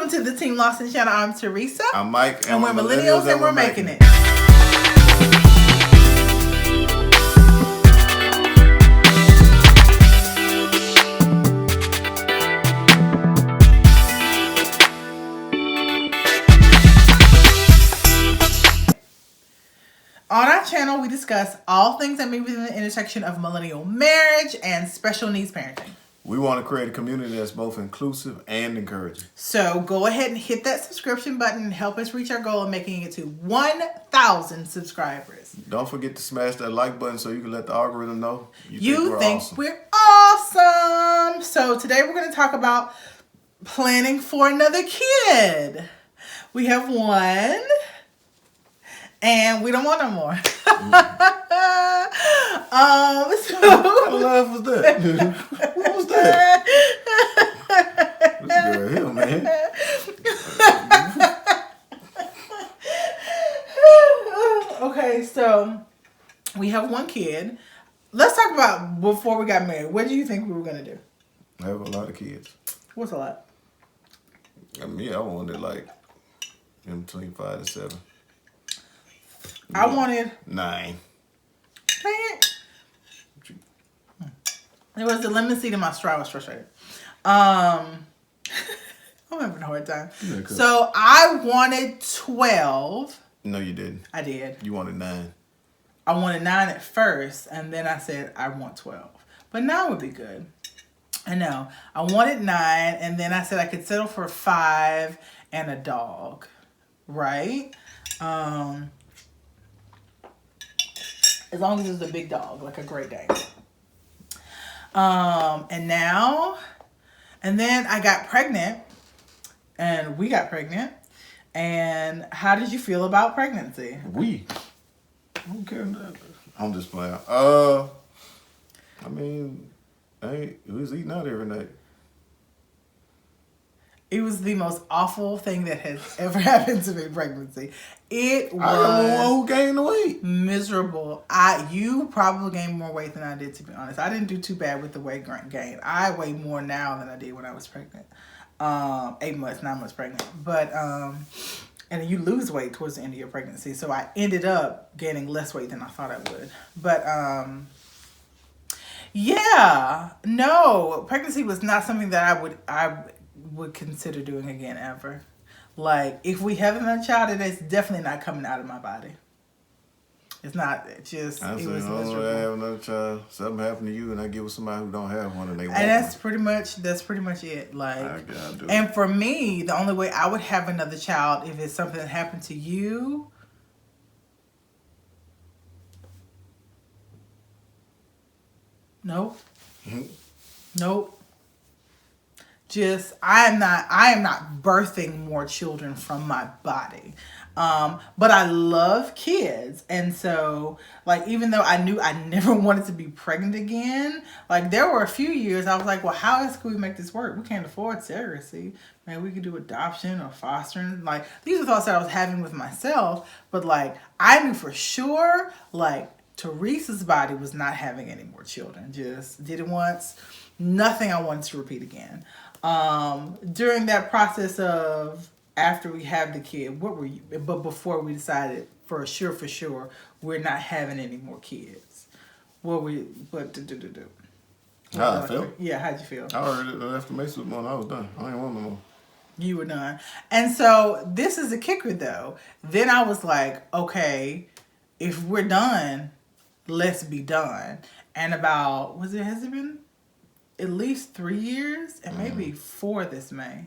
Welcome to the Team Lawson channel. I'm Theresa. I'm Mike. And we're millennials and we're making it. On our channel, we discuss all things that may be within the intersection of millennial marriage and special needs parenting. We want to create a community that's both inclusive and encouraging. So go ahead and hit that subscription button and help us reach our goal of making it to 1,000 subscribers. Don't forget to smash that like button so you can let the algorithm know you think we're awesome. So today we're going to talk about planning for another kid. We have one. And we don't want no more. What kind of laugh was that? What was that? This girl here, man. Okay, so we have one kid. Let's talk about before we got married. What do you think we were going to do? I have a lot of kids. What's a lot? I mean, I wanted like in between 5 and 7. I wanted 9. Dang it. It was the lemon seed in my straw. I was frustrated. I'm having a hard time. Yeah, so I wanted 12. No, you didn't. I did. You wanted 9. I wanted 9 at first, and then I said I want 12. But 9 would be good. I know. I wanted 9, and then I said I could settle for 5 and a dog. Right? As long as it's a big dog, like a Great Dane. And then I got pregnant, and we got pregnant. And how did you feel about pregnancy? I don't care. I'm just playing. I mean, we was eating out every night. It was the most awful thing that has ever happened to me, pregnancy. It was I got the one who gained the weight. Miserable. You probably gained more weight than I did, to be honest. I didn't do too bad with the weight gain. I weigh more now than I did when I was pregnant. 8 months, 9 months pregnant. But, and you lose weight towards the end of your pregnancy. So I ended up gaining less weight than I thought I would. But, yeah, no, pregnancy was not something that I would consider doing again ever. Like, if we have another child, it is definitely not coming out of my body. It's not. It was miserable. I have another child, something happened to you, and I get with somebody who don't have one, and they want and that's pretty much it. Like, and for me, the only way I would have another child if it's something that happened to you. Nope. Nope. I am not birthing more children from my body. But I love kids. And so, like, even though I knew I never wanted to be pregnant again, like, there were a few years I was like, well, how else could we make this work? We can't afford surrogacy. Maybe we could do adoption or fostering. Like, these are thoughts that I was having with myself. But, like, I knew for sure, like, Theresa's body was not having any more children. Just did it once. Nothing I wanted to repeat again. During that process of after we have the kid, what were you? But before we decided for sure, we're not having any more kids. What to do? How I felt? Yeah, how'd you feel? I heard it after Mace was born. I was done. I ain't want no more. You were done. And so this is the kicker, though. Then I was like, okay, if we're done, let's be done. And has it been at least 3 years and maybe 4 this May?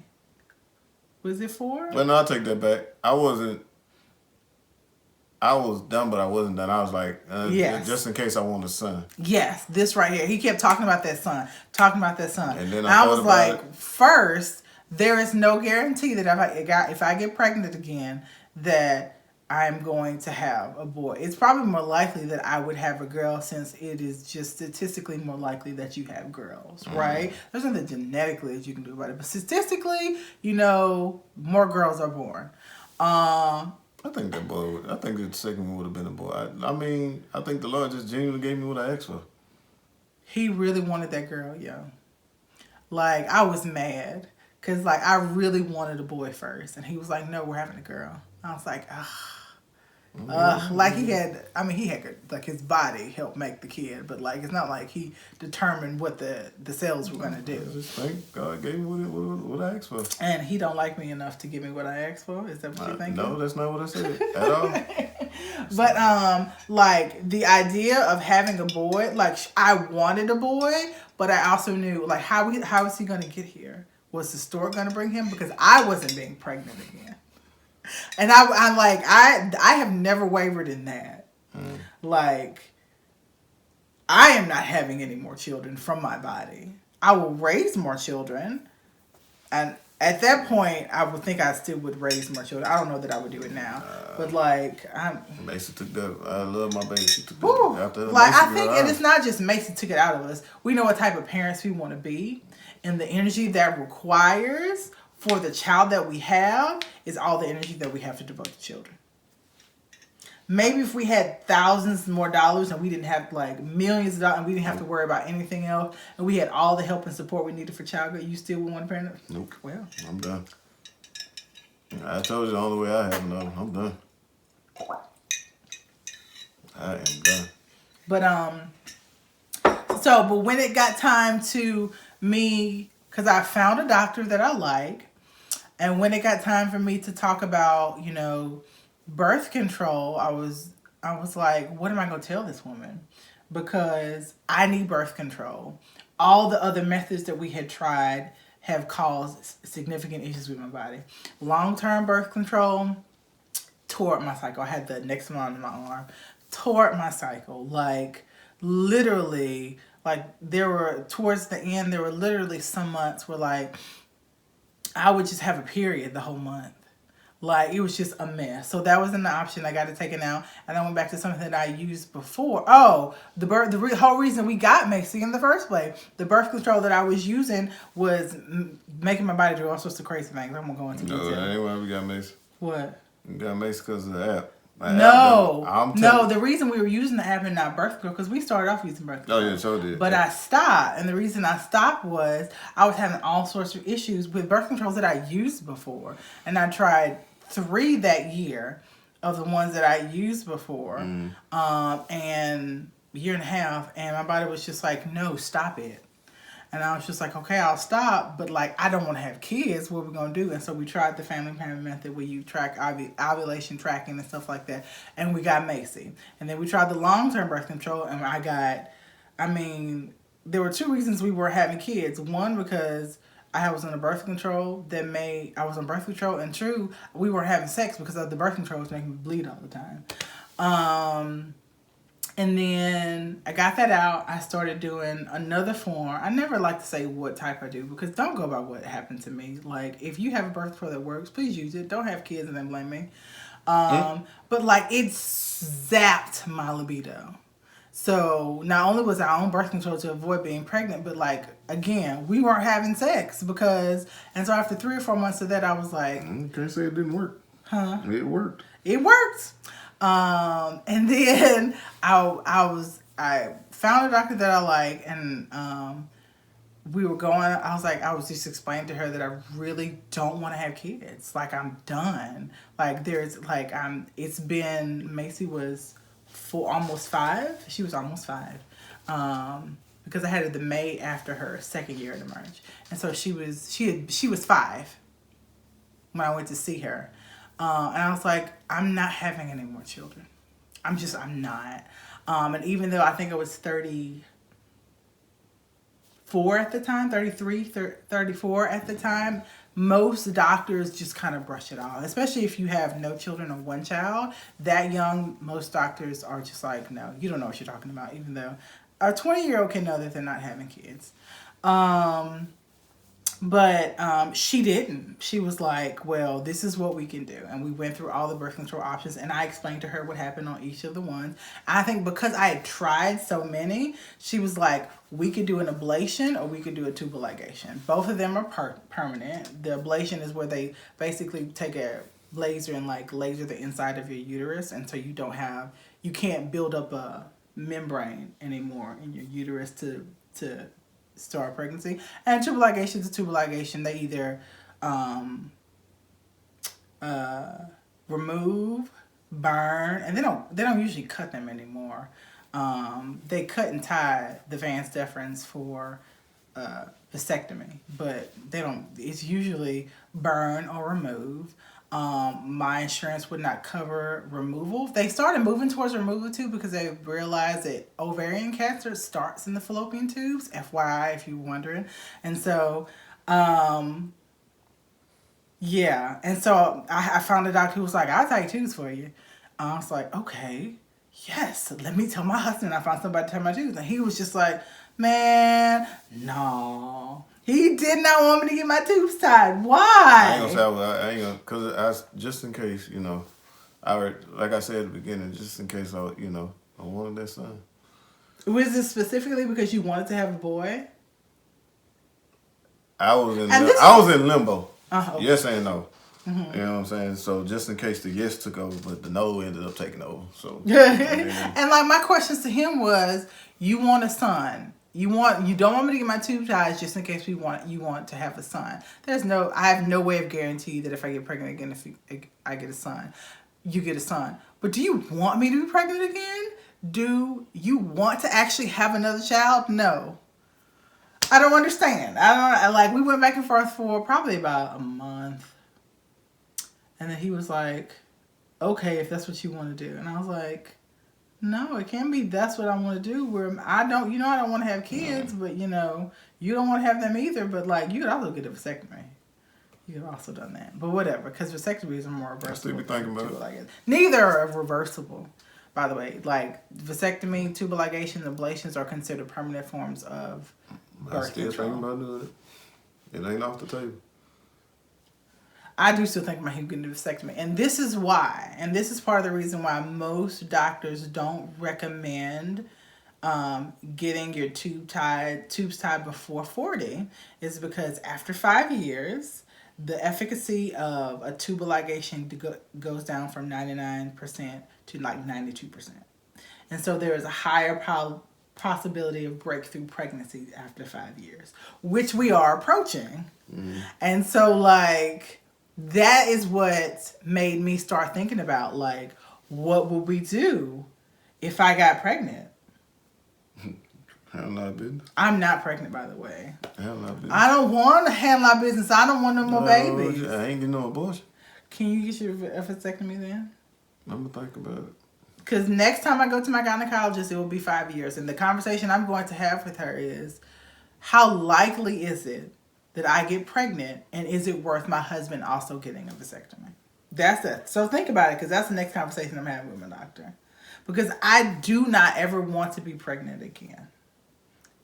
Was it 4? Well, no, I'll take that back. I was done, but I wasn't done. I was like, yes. Just in case I want a son. Yes, this right here. He kept talking about that son. And then I was like, first, there is no guarantee that if I get pregnant again, that I'm going to have a boy. It's probably more likely that I would have a girl, since it is just statistically more likely that you have girls, right? There's nothing genetically that you can do about it. But statistically, more girls are born. I think the second one would have been a boy. I think the Lord just genuinely gave me what I asked for. He really wanted that girl, yo. Like, I was mad. Cause like I really wanted a boy first, and he was like, "No, we're having a girl." I was like, "Ugh." Like he had, I mean, he had like his body helped make the kid, but like it's not like he determined what the cells were gonna do. I just think God gave me what I asked for. And he don't like me enough to give me what I asked for. Is that what you're thinking? No, that's not what I said at all. But like the idea of having a boy, like I wanted a boy, but I also knew like how is he gonna get here? Was the store gonna bring him? Because I wasn't being pregnant again. And I'm like, I have never wavered in that. Like, I am not having any more children from my body. I will raise more children. And at that point, I would think I still would raise more children. I don't know that I would do it now. But like, Mason took that. I love my baby. She took whew, that after like, Mason I think, and it's not just Mason took it out of us. We know what type of parents we want to be. And the energy that requires for the child that we have is all the energy that we have to devote to children. Maybe if we had thousands more dollars and we didn't have like millions of dollars and we didn't have to worry about anything else and we had all the help and support we needed for childhood, you still would want a parent? Nope. Well, I'm done. I told you the only way I have another. I'm done. I am done. But when it got time to me, because I found a doctor that I like, and when it got time for me to talk about, you know, birth control, I was like, what am I going to tell this woman? Because I need birth control. All the other methods that we had tried have caused significant issues with my body. Long-term birth control tore up my cycle. I had the next one on my arm. Tore up my cycle. Like, literally, like, towards the end, there were literally some months where, like, I would just have a period the whole month. Like, it was just a mess. So that wasn't an option. I got it taken out. And I went back to something that I used before. Oh, the whole reason we got Macy in the first place. The birth control that I was using was making my body do all sorts of crazy things. I'm going to go into detail. No, that ain't why we got Macy. What? We got Macy because of the app. No, the reason we were using the app and not birth control, because we started off using birth control. Oh, yeah, so did. But I stopped, and the reason I stopped was I was having all sorts of issues with birth controls that I used before. And I tried 3 that year of the ones that I used before, and a year and a half, and my body was just like, no, stop it. And I was just like, okay, I'll stop, but like, I don't want to have kids. What are we going to do? And so we tried the family planning method where you track ovulation tracking and stuff like that. And we got Macy. And then we tried the long-term birth control, and there were 2 reasons we were having kids. One, because I was on birth control, and 2, we weren't having sex because of the birth control was making me bleed all the time. And then I got that out. I started doing another form. I never like to say what type I do because don't go by what happened to me. Like, if you have a birth control that works, please use it. Don't have kids and then blame me. But like, it zapped my libido. So not only was I on birth control to avoid being pregnant, but like, again, we weren't having sex and so after 3 or 4 months of that, I was like, You can't say it didn't work. Huh? It worked. It worked. And then I found a doctor that I like, and we were going. I was just explaining to her that I really don't want to have kids. Like, I'm done. Like, it's been, Macy was almost 5. She was almost 5. Because I had it the May after her 2nd year in marriage, and so she was 5 when I went to see her. And I was like, I'm not having any more children. I'm not. And even though I think I was 34 at the time, 33, 34 at the time, most doctors just kind of brush it off. Especially if you have no children or 1 child. That young, most doctors are just like, no, you don't know what you're talking about. Even though a 20-year-old can know that they're not having kids. But she didn't. She was like, well, this is what we can do. And we went through all the birth control options, and I explained to her what happened on each of the ones. I think because I had tried so many, she was like, we could do an ablation or we could do a tubal ligation. Both of them are permanent. The ablation is where they basically take a laser and like laser the inside of your uterus, and so you can't build up a membrane anymore in your uterus to start pregnancy. And tubal ligation is a tubal ligation. They either remove, burn, and they don't usually cut them anymore. They cut and tie the vas deferens for vasectomy, but they don't. It's usually burn or remove. My insurance would not cover removal. They started moving towards removal too because they realized that ovarian cancer starts in the fallopian tubes. FYI, if you're wondering. And so, yeah. And so I found a doctor who was like, "I'll tie tubes for you." I was like, "Okay, yes. Let me tell my husband I found somebody to tie my tubes." And he was just like, "Man, no." He did not want me to get my tubes tied. Why? I ain't gonna, cause just in case, like I said at the beginning, just in case I wanted that son. Was it specifically because you wanted to have a boy? I was in limbo. Okay. Yes and no. Mm-hmm. You know what I'm saying? So just in case the yes took over, but the no ended up taking over. So and like my questions to him was, you want a son. You don't want me to get my tube ties just in case you want to have a son. I have no way of guaranteeing that if I get pregnant again, if I get a son, you get a son. But do you want me to be pregnant again? Do you want to actually have another child? No. I don't understand. We went back and forth for probably about a month. And then he was like, "Okay, if that's what you want to do." And I was like, "No, it can't be that's what I want to do. Where I don't want to have kids, but you don't want to have them either. But like, you could also get a vasectomy. You could have also done that. But whatever, because vasectomies are more reversible. I still be thinking about it. Like neither are reversible, by the way. Like vasectomy, tubal ligation, ablations are considered permanent forms of birth control. I still thinking about doing it. It ain't off the table. I do still think about him getting a vasectomy. And this is why. And this is part of the reason why most doctors don't recommend getting your tubes tied before 40 is because after 5 years, the efficacy of a tubal ligation goes down from 99% to like 92%. And so there is a higher possibility of breakthrough pregnancy after 5 years, which we are approaching. Mm-hmm. And so like... that is what made me start thinking about, like, what would we do if I got pregnant? Handle our business. I'm not pregnant, by the way. Handle our business. I don't want to handle our business. I don't want no more babies. I ain't getting no abortion. Can you get your vasectomy then? I'm going to think about it. Because next time I go to my gynecologist, it will be 5 years. And the conversation I'm going to have with her is, how likely is it that I get pregnant, and is it worth my husband also getting a vasectomy? That's it. So think about it, because that's the next conversation I'm having with my doctor. Because I do not ever want to be pregnant again.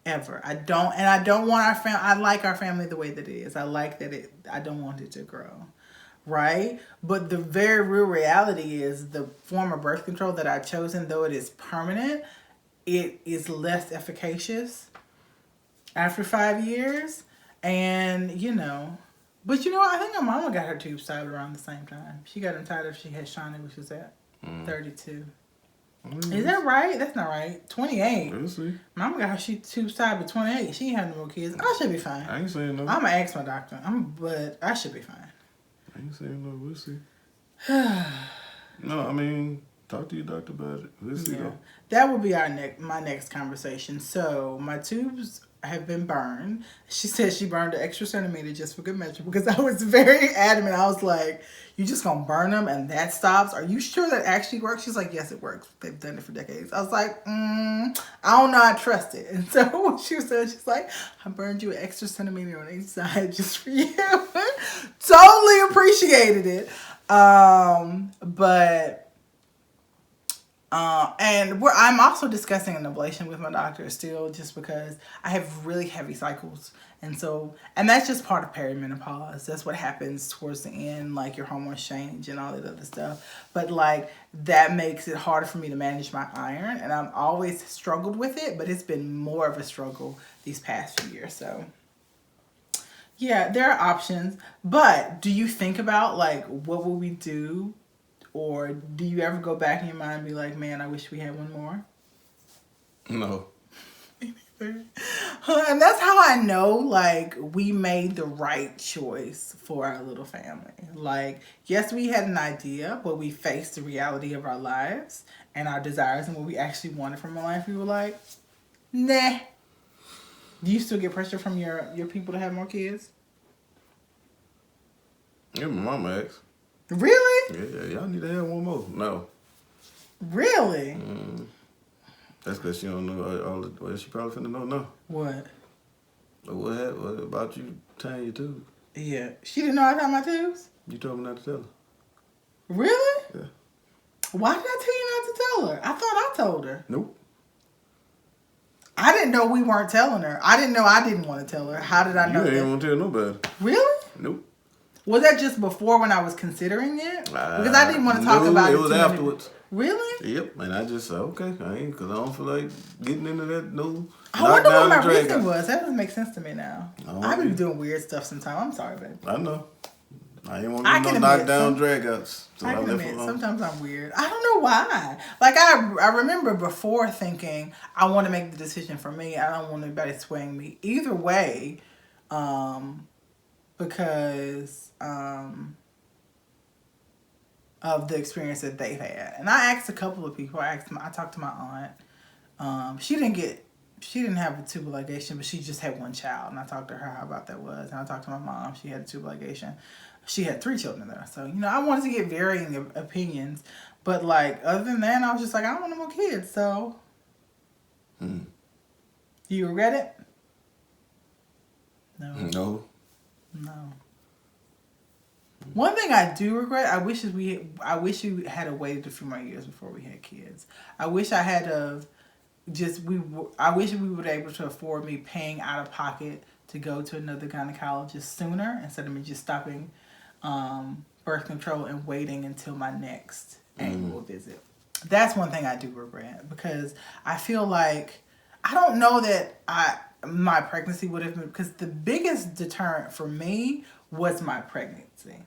Ever. I don't want our family. I like our family the way that it is. I like that I don't want it to grow. Right? But the very real reality is the form of birth control that I've chosen, though it is permanent, it is less efficacious after 5 years. And, but I think my mama got her tubes tied around the same time. She got them tied if she had Shawnee, which was at 32. Is that right? That's not right. 28. We'll see. Mama got her tubes tied by 28. She ain't had no more kids. I should be fine. I ain't saying no. I'm going to ask my doctor. But I should be fine. I ain't saying no. We'll see. No, I mean, talk to your doctor about it. We'll see though. That will be my next conversation. So, my tubes have been burned. She said she burned an extra centimeter just for good measure because I was very adamant. I was like, you just gonna burn them and that stops? Are you sure that actually works? She's like, yes, it works. They've done it for decades. I was like, I don't know. I trust it. And so when she said, she's like, I burned you an extra centimeter on each side just for you. Totally appreciated it. I'm also discussing an ablation with my doctor still, just because I have really heavy cycles. And that's just part of perimenopause. That's what happens towards the end, like your hormones change and all that other stuff. But like that makes it harder for me to manage my iron. And I've always struggled with it, but it's been more of a struggle these past few years. So yeah, there are options. But do you think about like, what will we do? Or do you ever go back in your mind and be like, man, I wish we had one more? No. And that's how I know, like, we made the right choice for our little family. Like, yes, we had an idea, but we faced the reality of our lives and our desires and what we actually wanted from our life. We were like, nah. Do you still get pressure from your people to have more kids? Yeah, my mama asked. Really? Yeah, y'all need to have one more. No. Really? That's because she don't know all the. Well, she probably finna know now. What? What about you tying your tubes? Yeah. She didn't know I tied my tubes? You told me not to tell her. Really? Yeah. Why did I tell you not to tell her? I thought I told her. Nope. I didn't know we weren't telling her. I didn't know I didn't want to tell her. How did I know You that? ain't want to tell nobody. Really? Nope. Was that just before when I was considering it? Because I didn't want to talk about it. It was afterwards. Really? Yep. And I just said, okay, because I don't feel like getting into that no. I wonder what my reason was. That doesn't make sense to me now. I be know. doing weird stuff sometimes. I'm sorry, baby. I know. I ain't want to do no knockdown dragouts. So I can admit, sometimes I'm weird. I don't know why. Like, I remember before thinking, I want to make the decision for me. I don't want anybody swaying me. Either way, because of the experience that they've had. And I asked a couple of people. I talked to my aunt. She didn't have a tubal ligation, but she just had one child. And I talked to her how about that was. And I talked to my mom. She had a tubal ligation. She had 3 children though. So, I wanted to get varying opinions. But, like, other than that, I was just like, I don't want no more kids. So, do you regret it? No. One thing I do regret, I wish we had waited a few more years before we had kids. I wish I had I wish we were able to afford me paying out of pocket to go to another gynecologist sooner instead of me just stopping birth control and waiting until my next annual visit. That's one thing I do regret because I feel like I don't know that my pregnancy would have been, because the biggest deterrent for me was my pregnancy.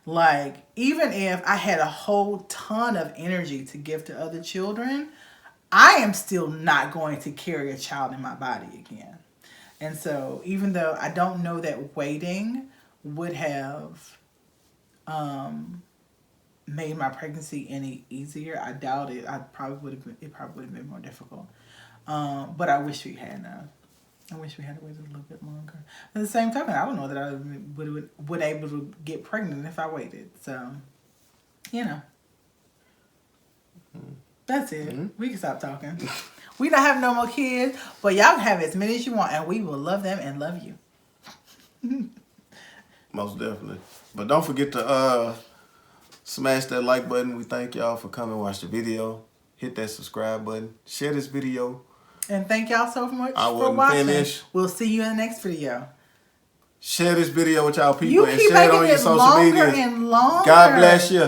Like, even if I had a whole ton of energy to give to other children, I am still not going to carry a child in my body again. And so even though I don't know that waiting would have made my pregnancy any easier, I doubt it. It probably would have been more difficult. But I wish we had I wish we had waited a little bit longer. At the same time, I don't know that I would able to get pregnant if I waited. So, that's it. We can stop talking. We don't have no more kids, but y'all can have as many as you want, and we will love them and love you. Most definitely. But don't forget to smash that like button. We thank y'all for coming and watch the video. Hit that subscribe button. Share this video. And thank y'all so much for watching. Finish. We'll see you in the next video. Share this video with y'all people and share it on your social longer media. And longer. God bless you.